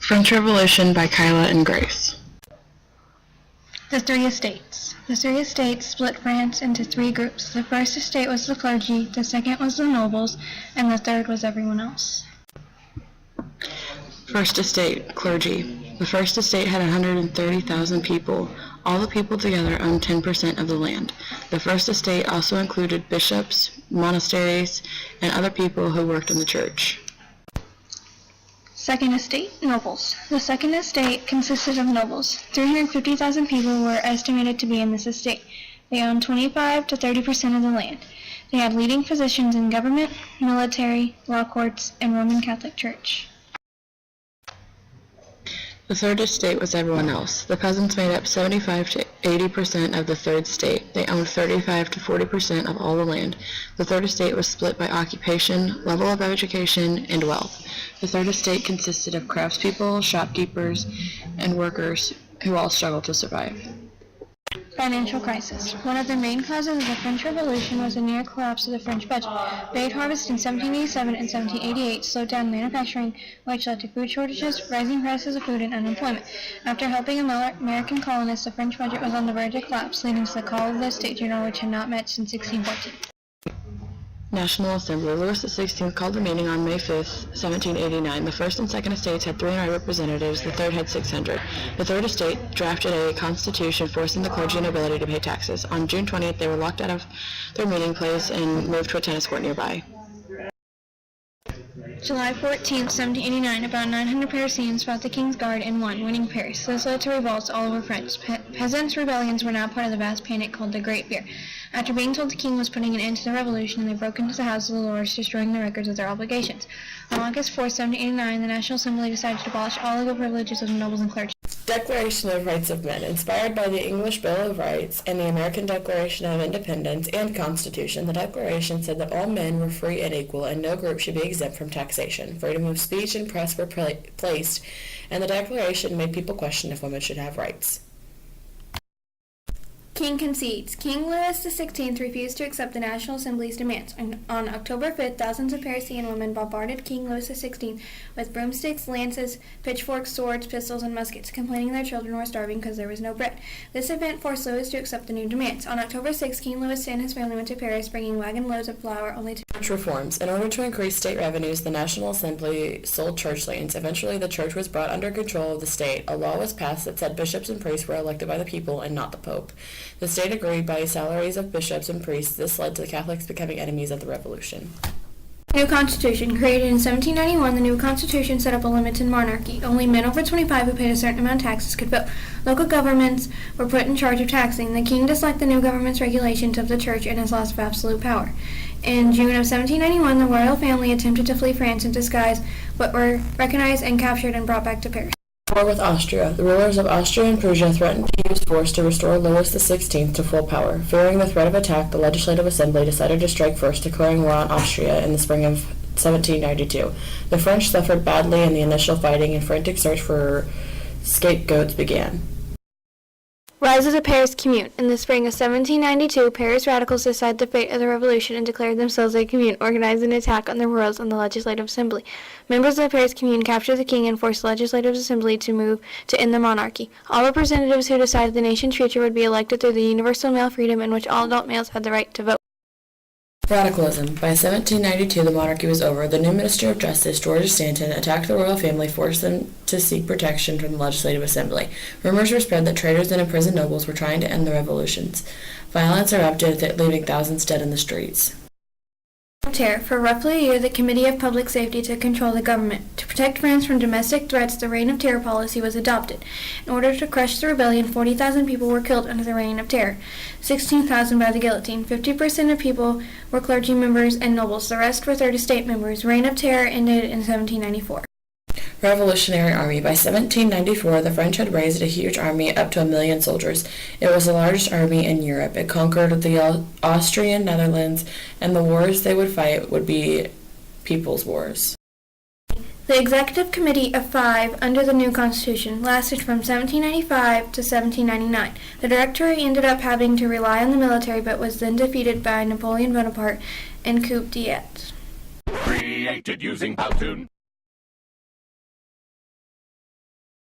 French Revolution by Kyla and Grace. The Three Estates. The Three Estates split France into three groups. The first estate was the clergy, the second was the nobles, and the third was everyone else. First estate, clergy. The first estate had 130,000 people. All the people together owned 10% of the land. The first estate also included bishops, monasteries, and other people who worked in the church. Second estate, nobles. The second estate consisted of nobles. 350,000 people were estimated to be in this estate. They owned 25 to 30% of the land. They had leading positions in government, military, law courts, and Roman Catholic Church. The third estate was everyone else. The peasants made up 75 to 80% of the third estate. They owned 35 to 40% of all the land. The third estate was split by occupation, level of education, and wealth. The third estate consisted of craftspeople, shopkeepers, and workers who all struggled to survive. Financial crisis. One of the main causes of the French Revolution was the near collapse of the French budget. Bad harvest in 1787 and 1788 slowed down manufacturing, which led to food shortages, rising prices of food, and unemployment. After helping American colonists, the French budget was on the verge of collapse, leading to the call of the State General, which had not met since 1614. National Assembly. Louis XVI called the meeting on May 5, 1789. The first and second estates had 300 representatives, the third had 600. The third estate drafted a constitution forcing the clergy and nobility to pay taxes. On June 20th, they were locked out of their meeting place and moved to a tennis court nearby. July 14, 1789, about 900 Parisians fought the King's Guard and won, winning Paris. This led to revolts all over France. Peasants' rebellions were now part of the vast panic called the Great Fear. After being told the king was putting an end to the revolution, they broke into the House of the Lords, destroying the records of their obligations. On August 4, 1789, the National Assembly decided to abolish all legal privileges of the nobles and clergy. Declaration of Rights of Men. Inspired by the English Bill of Rights and the American Declaration of Independence and Constitution, the Declaration said that all men were free and equal and no group should be exempt from taxation. Freedom of speech and press were placed, and the Declaration made people question if women should have rights. King concedes. King Louis XVI refused to accept the National Assembly's demands. On October 5th, thousands of Parisian women bombarded King Louis XVI with broomsticks, lances, pitchforks, swords, pistols, and muskets, complaining their children were starving because there was no bread. This event forced Louis to accept the new demands. On October 6th, King Louis and his family went to Paris, bringing wagon loads of flour only to Church reforms. In order to increase state revenues, the National Assembly sold church lands. Eventually, the church was brought under control of the state. A law was passed that said bishops and priests were elected by the people and not the Pope. The state agreed by salaries of bishops and priests. This led to the Catholics becoming enemies of the Revolution. New Constitution. Created in 1791, the new Constitution set up a limited monarchy. Only men over 25 who paid a certain amount of taxes could vote. Local governments were put in charge of taxing. The king disliked the new government's regulations of the church and his loss of absolute power. In June of 1791, the royal family attempted to flee France in disguise, but were recognized and captured and brought back to Paris. War with Austria. The rulers of Austria and Prussia threatened to use force to restore Louis XVI to full power. Fearing the threat of attack, the Legislative Assembly decided to strike first, declaring war on Austria in the spring of 1792. The French suffered badly in the initial fighting, and frantic search for scapegoats began. Rise of the Paris Commune. In the spring of 1792, Paris radicals decided the fate of the revolution and declared themselves a commune, organized an attack on the rurals and the Legislative Assembly. Members of the Paris Commune captured the king and forced the Legislative Assembly to move to end the monarchy. All representatives who decided the nation's future would be elected through the universal male freedom in which all adult males had the right to vote. Radicalism. By 1792, the monarchy was over. The new Minister of Justice, George Stanton, attacked the royal family, forced them to seek protection from the Legislative Assembly. Rumors were spread that traitors and imprisoned nobles were trying to end the revolutions. Violence erupted, leaving thousands dead in the streets. Terror. For roughly a year, the Committee of Public Safety took control of the government. To protect France from domestic threats, the Reign of Terror policy was adopted. In order to crush the rebellion, 40,000 people were killed under the Reign of Terror, 16,000 by the guillotine. 50% of people were clergy members and nobles. The rest were third estate members. Reign of Terror ended in 1794. Revolutionary Army. By 1794, the French had raised a huge army up to 1 million soldiers. It was the largest army in Europe. It conquered the Austrian Netherlands, and the wars they would fight would be people's wars. The Executive Committee of Five under the new Constitution lasted from 1795 to 1799. The Directory ended up having to rely on the military, but was then defeated by Napoleon Bonaparte in coup d'etat. Created using Powtoon.